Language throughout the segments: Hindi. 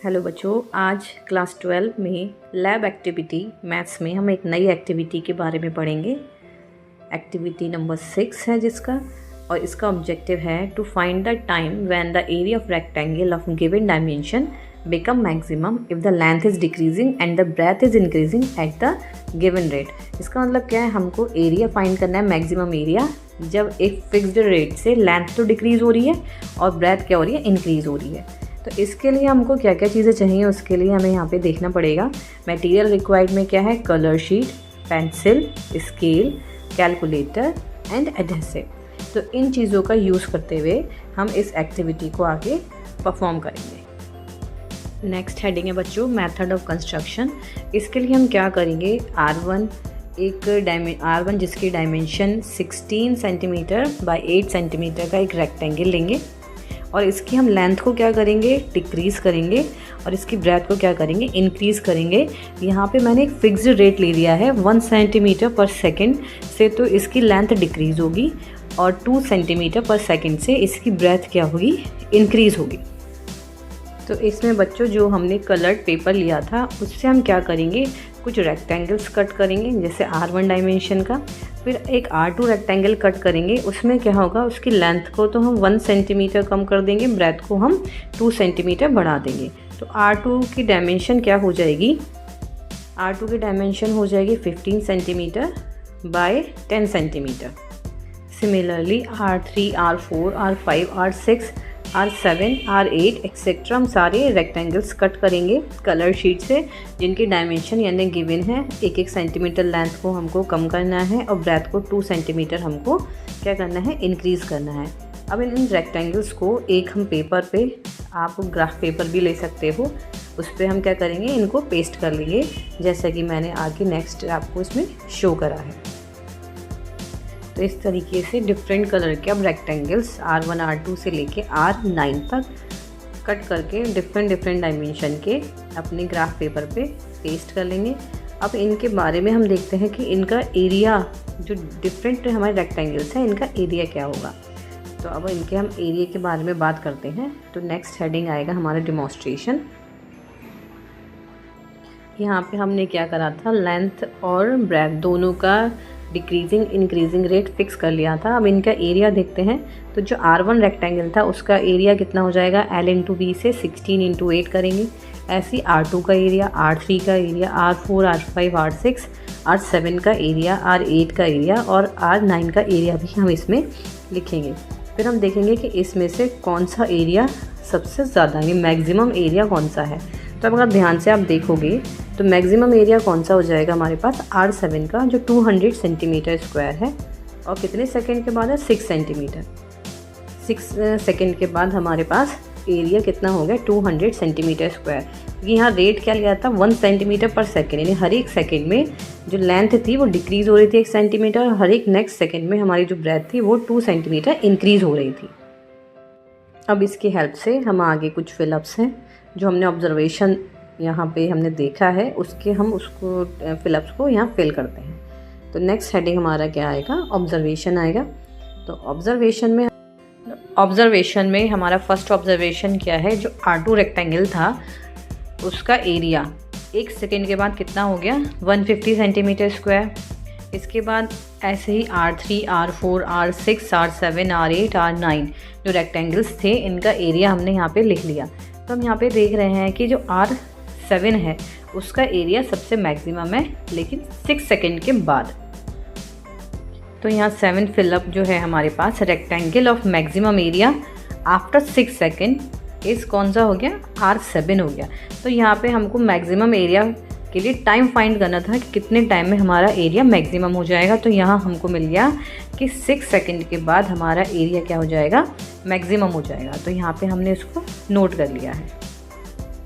हेलो बच्चों, आज क्लास 12 में लैब एक्टिविटी मैथ्स में हम एक नई एक्टिविटी के बारे में पढ़ेंगे। एक्टिविटी नंबर 6 है जिसका, और इसका ऑब्जेक्टिव है to find the time when the area of rectangle of given dimension become maximum if the length is decreasing and the breadth is increasing at the given rate. इसका मतलब क्या है, हमको एरिया फाइंड करना है, मैक्सिमम एरिया, जब एक फिक्स्ड रेट से लेंथ तो डिक्रीज़ हो रही है और ब्रेथ क्या हो रही है, इंक्रीज़ हो रही है। तो इसके लिए हमको क्या क्या चीज़ें चाहिए, उसके लिए हमें यहाँ पे देखना पड़ेगा। मटेरियल रिक्वायर्ड में क्या है, colour sheet, pencil, scale, calculator and adhesive. तो इन चीज़ों का यूज़ करते हुए हम इस एक्टिविटी को आगे परफॉर्म करेंगे। नेक्स्ट हेडिंग है बच्चों, मेथड ऑफ कंस्ट्रक्शन। इसके लिए हम क्या करेंगे, R1 जिसकी डायमेंशन 16 सेंटीमीटर बाई 8 सेंटीमीटर का एक रेक्टेंगल लेंगे और इसकी हम लेंथ को क्या करेंगे, डिक्रीज़ करेंगे, और इसकी ब्रेथ को क्या करेंगे, इंक्रीज़ करेंगे। यहाँ पे मैंने एक फिक्स्ड रेट ले लिया है 1 सेंटीमीटर पर सेकंड से, तो इसकी लेंथ डिक्रीज़ होगी और 2 सेंटीमीटर पर सेकंड से इसकी ब्रेथ क्या होगी, इंक्रीज़ होगी। तो इसमें बच्चों जो हमने कलर्ड पेपर लिया था उससे हम क्या करेंगे, कुछ रेक्टेंगल्स कट करेंगे, जैसे R1 डायमेंशन का, फिर एक R2 रेक्टेंगल कट करेंगे। उसमें क्या होगा, उसकी लेंथ को तो हम 1 सेंटीमीटर कम कर देंगे, ब्रेथ को हम 2 सेंटीमीटर बढ़ा देंगे। तो R2 की डायमेंशन क्या हो जाएगी, R2 की डायमेंशन हो जाएगी 15 centimetre bye 10 centimetre. Similarly R3, R4, R5, R6, R7, R8 etcetera हम सारे रेक्टेंगल्स कट करेंगे कलर शीट से, जिनकी डायमेंशन यानी गिवन है 1-1 सेंटीमीटर लेंथ को हमको कम करना है और ब्रेथ को 2 सेंटीमीटर हमको क्या करना है, इंक्रीज़ करना है। अब इन रेक्टेंगल्स को एक हम पेपर पे, आप ग्राफ पेपर भी ले सकते हो, उस पर हम क्या करेंगे, इनको पेस्ट कर लेंगे, जैसा कि मैंने आगे नेक्स्ट आपको इसमें शो करा है। तो इस तरीके से डिफरेंट कलर के अब रेक्टेंगल्स R1, R2 से लेके R9 तक कट करके डिफरेंट डायमेंशन के अपने ग्राफ पेपर पे पेस्ट कर लेंगे। अब इनके बारे में हम देखते हैं कि इनका एरिया, जो डिफरेंट हमारे रेक्टेंगल्स हैं, इनका एरिया क्या होगा। तो अब इनके हम एरिया के बारे में बात करते हैं। तो नेक्स्ट हेडिंग आएगा हमारा डिमॉन्स्ट्रेशन। यहाँ पे हमने क्या करा था, लेंथ और ब्रेथ दोनों का डिक्रीजिंग इंक्रीजिंग रेट फिक्स कर लिया था। अब इनका एरिया देखते हैं। तो जो R1 रेक्टेंगल था उसका एरिया कितना हो जाएगा, L इंटू B से 16 इंटू 8 करेंगे। ऐसे ही R2 का एरिया, R3 का area, R4, R5, R6, R7 का एरिया, R8 का एरिया और R9 का एरिया भी हम इसमें लिखेंगे। फिर हम देखेंगे कि इसमें से कौन सा एरिया सबसे ज़्यादा है, मैक्सिमम एरिया कौन सा है। तो अगर ध्यान से आप देखोगे तो मैक्सिमम एरिया कौन सा हो जाएगा हमारे पास, R7 का, जो 200 सेंटीमीटर स्क्वायर है, और कितने सेकंड के बाद है, 6 सेंटीमीटर। 6 सेकंड के बाद हमारे पास एरिया कितना हो गया, 200 सेंटीमीटर स्क्वायर। क्योंकि यहाँ रेट क्या लिया था, 1 सेंटीमीटर पर सेकंड, यानी हर एक सेकंड में जो लेंथ थी वो डिक्रीज़ हो रही थी 1 सेंटीमीटर, और हर एक नेक्स्ट सेकंड में हमारी जो ब्रेथ थी वो 2 सेंटीमीटर इंक्रीज़ हो रही थी। अब इसकी हेल्प से हम आगे कुछ फिलअप्स हैं जो हमने ऑब्जर्वेशन यहाँ पे हमने देखा है, उसके हम उसको फिलअप्स को यहाँ फिल करते हैं। तो नेक्स्ट हेडिंग हमारा क्या आएगा, ऑब्जर्वेशन आएगा। तो ऑब्जर्वेशन में हमारा फर्स्ट ऑब्जर्वेशन क्या है, जो R2 रेक्टेंगल था उसका एरिया 1 सेकेंड के बाद कितना हो गया, 150 सेंटीमीटर स्क्वायर। इसके बाद ऐसे ही R3, R4, R6, R7, R8, R9 जो रेक्टेंगल्स थे, इनका एरिया हमने यहाँ पे लिख लिया। तो हम यहाँ पे देख रहे हैं कि जो R7 है उसका एरिया सबसे मैक्सिमम है, लेकिन 6 सेकेंड के बाद। तो यहाँ 7 फिलअप जो है हमारे पास, rectangle of maximum area after 6 second इस कौन सा हो गया, R7 हो गया। तो यहाँ पे हमको मैक्सिमम एरिया के लिए टाइम फाइंड करना था कि कितने टाइम में हमारा एरिया मैक्सिमम हो जाएगा। तो यहाँ हमको मिल गया कि 6 सेकेंड के बाद हमारा एरिया क्या हो जाएगा, मैक्सिमम हो जाएगा। तो यहाँ पे हमने इसको नोट कर लिया है।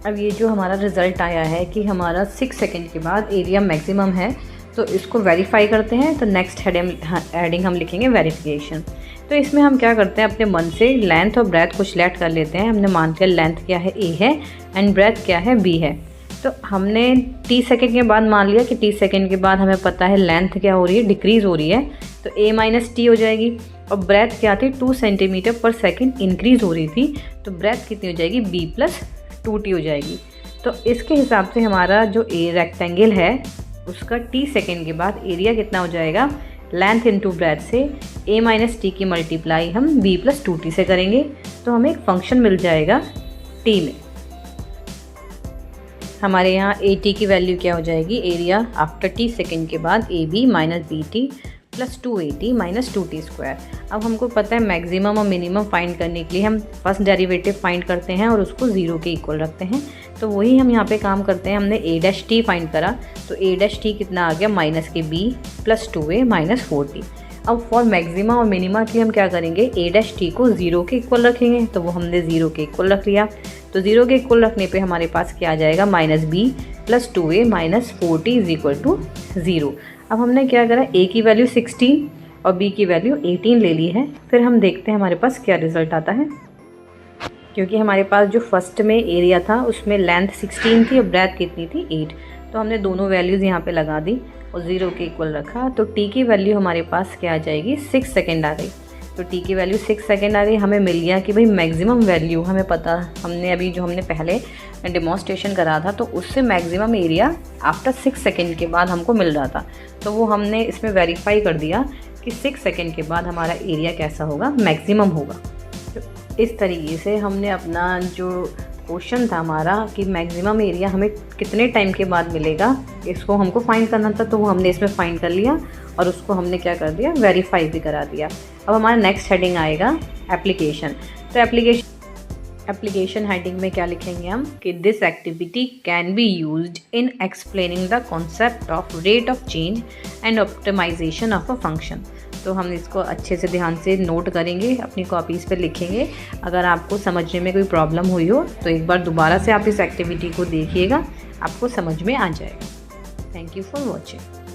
अब ये जो हमारा रिज़ल्ट आया है कि हमारा 6 सेकेंड के बाद एरिया मैक्सिमम है, तो इसको वेरीफाई करते हैं। तो नेक्स्ट हेडिंग हम लिखेंगे वेरिफिकेशन। तो इसमें हम क्या करते हैं, अपने मन से लेंथ और ब्रेथ को सिलेक्ट कर लेते हैं। हमने मान लिया लेंथ क्या है, A है, एंड ब्रेथ क्या है, B है। तो हमने t सेकेंड के बाद मान लिया कि t सेकेंड के बाद हमें पता है लेंथ क्या हो रही है, डिक्रीज़ हो रही है, तो a माइनस टी हो जाएगी। और ब्रेथ क्या थी, 2 सेंटीमीटर पर सेकेंड इंक्रीज़ हो रही थी, तो ब्रेथ कितनी हो जाएगी, b प्लस 2t हो जाएगी। तो इसके हिसाब से हमारा जो रेक्टेंगल है उसका t सेकेंड के बाद एरिया कितना हो जाएगा, लेंथ इंटू ब्रेथ से a माइनस टी की मल्टीप्लाई हम b प्लस 2t से करेंगे तो हमें एक फंक्शन मिल जाएगा t में। हमारे यहाँ AT की वैल्यू क्या हो जाएगी, एरिया आफ्टर t सेकेंड के बाद AB minus BT plus 2AT minus 2t square. अब हमको पता है मैक्सिमम और मिनिमम फाइंड करने के लिए हम फर्स्ट डेरिवेटिव फाइंड करते हैं और उसको 0 के इक्वल रखते हैं। तो वही हम यहाँ पे काम करते हैं। हमने a डैश t फाइंड करा तो a डैश t कितना आ गया, माइनस के b plus 2a minus 4t। अब फॉर मैक्सिमा और मिनिमा के लिए हम क्या करेंगे, a डैश t को 0 के इक्वल रखेंगे। तो वो हमने 0 के इक्वल रख लिया। तो 0 के इक्वल रखने पे हमारे पास क्या आ जाएगा, minus b plus 2a minus 4t is equal to 0। अब हमने क्या करा, a की वैल्यू 16 और b की वैल्यू 18 ले ली है। फिर हम देखते हैं हमारे पास क्या रिज़ल्ट आता है। क्योंकि हमारे पास जो फर्स्ट में एरिया था उसमें लेंथ 16 थी और ब्रेथ कितनी थी, 8। तो हमने दोनों वैल्यूज़ यहाँ पे लगा दी और 0 के इक्वल रखा। तो t की वैल्यू हमारे पास क्या आ जाएगी, 6 सेकेंड आ गई। तो t की वैल्यू 6 सेकेंड आ गई। हमें मिल गया कि भाई मैक्सिमम वैल्यू हमें पता, हमने अभी जो हमने पहले डेमोन्स्ट्रेशन करा था तो उससे मैक्सिमम एरिया आफ्टर 6 सेकेंड के बाद हमको मिल रहा था। तो वो हमने इसमें वेरीफाई कर दिया कि 6 सेकेंड के बाद हमारा एरिया कैसा होगा, मैक्सिमम होगा। तो इस तरीके से हमने अपना जो क्वेश्चन था हमारा कि मैक्सिमम एरिया हमें कितने टाइम के बाद मिलेगा, इसको हमको फाइंड करना था। तो वो हमने इसमें फाइंड कर लिया और उसको हमने क्या कर दिया, वेरीफाई भी करा दिया। अब हमारा नेक्स्ट हेडिंग आएगा एप्लीकेशन। तो एप्लीकेशन हेडिंग में क्या लिखेंगे हम कि this activity can be used in explaining the concept of rate of change and optimization of a function. तो हम इसको अच्छे से ध्यान से नोट करेंगे, अपनी कॉपीज़ पे लिखेंगे। अगर आपको समझने में कोई प्रॉब्लम हुई हो तो एक बार दोबारा से आप इस एक्टिविटी को देखिएगा, आपको समझ में आ जाएगा। Thank you for watching.